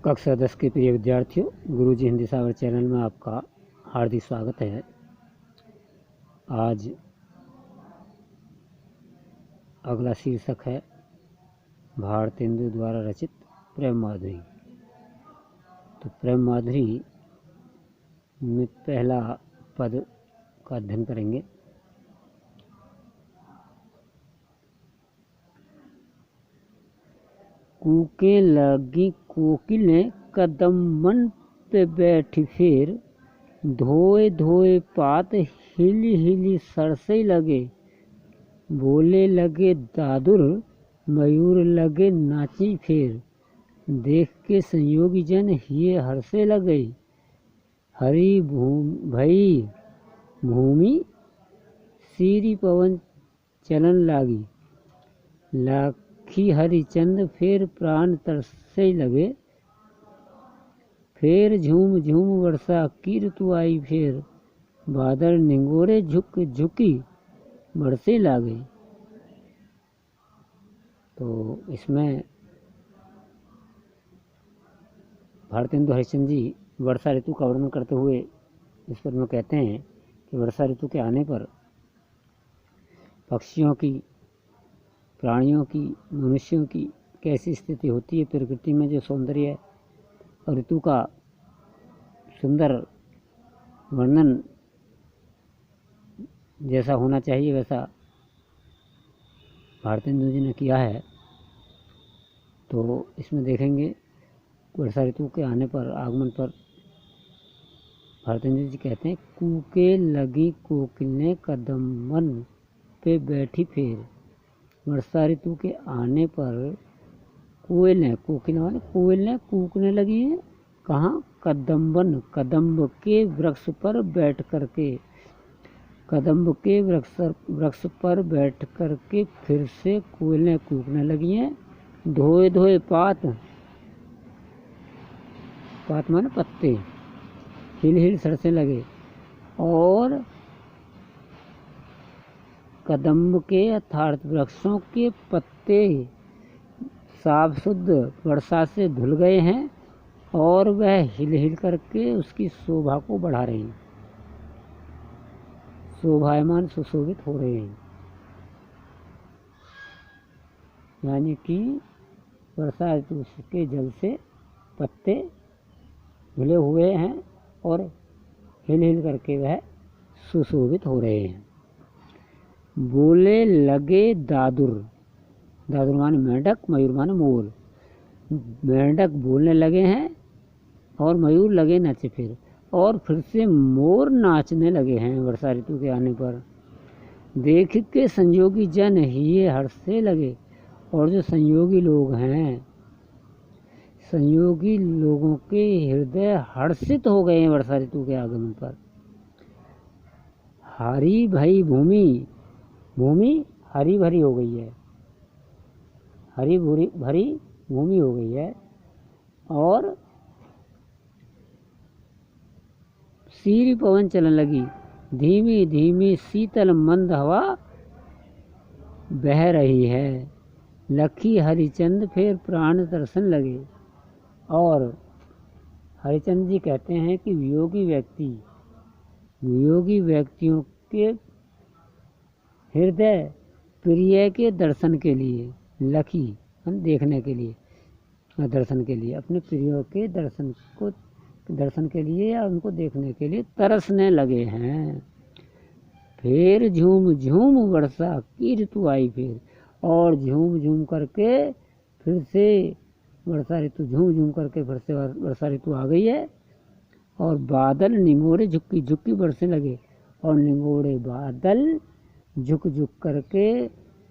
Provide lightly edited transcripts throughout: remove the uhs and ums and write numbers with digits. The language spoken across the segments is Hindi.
कक्षा 10 के प्रिय विद्यार्थियों, गुरुजी हिंदी सागर चैनल में आपका हार्दिक स्वागत है। आज अगला शीर्षक है भारतेंदु द्वारा रचित प्रेम माधुरी। तो प्रेम माधुरी में पहला पद का अध्ययन करेंगे। कूके लगी कोकिलें कदम मन पे बैठी फेर, धोए धोए पात हिली हिली सरसे लगे, बोले लगे दादुर मयूर लगे नाची फेर, देख के संयोगी जन हिये हर्षे लगे, हरी भई भूमि सीरी पवन चलन लागी, लाखी हरिचंद फेर प्राण तरसे लगे, फेर झूम झूम वर्षा की ऋतु आई फेर, बादल निंगोरे झुक झुकी बरसे लागे। तो इसमें भारतेंदु हरिश्चंद्र जी वर्षा ऋतु का वर्णन करते हुए इस पद में कहते हैं कि वर्षा ऋतु के आने पर पक्षियों की, प्राणियों की, मनुष्यों की कैसी स्थिति होती है, प्रकृति में जो सौंदर्य और ऋतु का सुंदर वर्णन जैसा होना चाहिए वैसा भारतेंदु जी ने किया है। तो इसमें देखेंगे वर्षा ऋतु के आने पर, आगमन पर भारतेंदु जी कहते हैं, कूके लगी कोकिलें कदम मन पे बैठी फेर। वर्षा ऋतु के आने पर कोयलें, कोकिलें माने कोयलें कूकने लगी हैं। कहाँ? कदम्बन, कदम्ब के वृक्ष पर बैठ करके, कदम्ब के वृक्ष पर बैठ करके फिर से कोयलें कूकने लगी हैं। धोए धोए पात, पात माने पत्ते, हिल हिल सरसे लगे, और कदम्ब के अर्थात वृक्षों के पत्ते साफ शुद्ध वर्षा से धुल गए हैं और वह हिल हिल करके उसकी शोभा को बढ़ा रहे हैं, शोभायमान सुशोभित हो रहे हैं। यानी कि वर्षा ऋतु के जल से पत्ते धुले हुए हैं और हिल हिल करके वह सुशोभित हो रहे हैं। बोले लगे दादुर, दादुर माने मेंढक, मयूर माने मोर। मेंढक बोलने लगे हैं और मयूर लगे नाचे फिर, और फिर से मोर नाचने लगे हैं वर्षा ऋतु के आने पर। देख के संयोगी जन हिये हर्षे लगे, और जो संयोगी लोग हैं, संयोगी लोगों के हृदय हर्षित हो गए हैं वर्षा ऋतु के आगमन पर। हरी भई भूमि, भूमि हरी भरी हो गई है, हरी भरी भूमि हो गई है, और सीरी पवन चलन लगी, धीमी धीमी शीतल मंद हवा बह रही है, लखी हरिचंद फिर प्राण दर्शन लगे। और हरिचंद जी कहते हैं कि वियोगी व्यक्तियों के हृदय प्रिय के दर्शन के लिए, लखी देखने के लिए, दर्शन के लिए, अपने प्रिय के दर्शन के लिए या उनको देखने के लिए तरसने लगे हैं। फिर झूम झूम वर्षा की ऋतु आई फिर, और झूम झूम करके फिर से वर्षा ऋतु, झूम झूम करके फिर से वर्षा ऋतु आ गई है, और बादल निंगोरे झुकी झुकी बरसने लगे, और निंगोरे बादल झुक झुक करके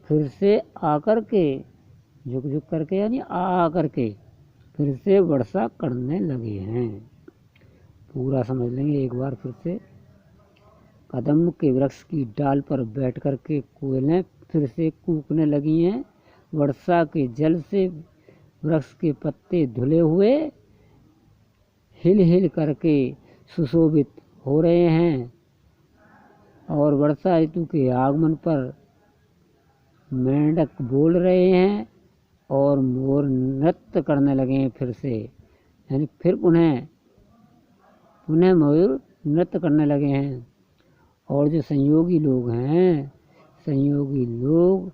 फिर से आकर के, झुक झुक करके यानी आ करके फिर से वर्षा करने लगे हैं। पूरा समझ लेंगे एक बार फिर से। कदम्ब के वृक्ष की डाल पर बैठ करके कोयलें फिर से कूकने लगी हैं। वर्षा के जल से वृक्ष के पत्ते धुले हुए हिल हिल करके सुशोभित हो रहे हैं, और वर्षा ऋतु के आगमन पर मेंढक बोल रहे हैं और मोर नृत्य करने लगे हैं फिर से। यानी फिर पुनः मयूर नृत्य करने लगे हैं। और जो संयोगी लोग हैं, संयोगी लोग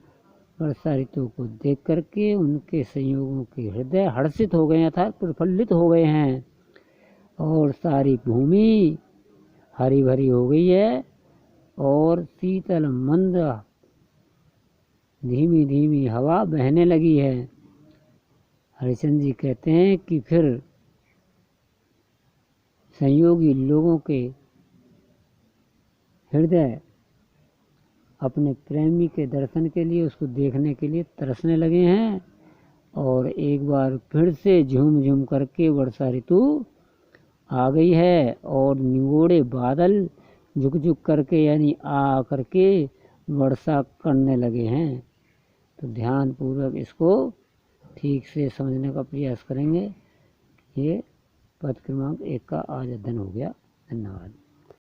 वर्षा ऋतु को देख करके उनके संयोगों के हृदय हर्षित हो गए अर्थात प्रफुल्लित हो गए हैं। और सारी भूमि हरी भरी हो गई है और शीतल मंद धीमी धीमी हवा बहने लगी है। हरिश्चंद्र जी कहते हैं कि फिर संयोगी लोगों के हृदय अपने प्रेमी के दर्शन के लिए, उसको देखने के लिए तरसने लगे हैं। और एक बार फिर से झूम झूम करके वर्षा ऋतु आ गई है और निगोड़े बादल झुक झुक करके यानी आ करके वर्षा करने लगे हैं। तो ध्यानपूर्वक इसको ठीक से समझने का प्रयास करेंगे। ये पद क्रमांक 1 का आज अध्ययन हो गया। धन्यवाद।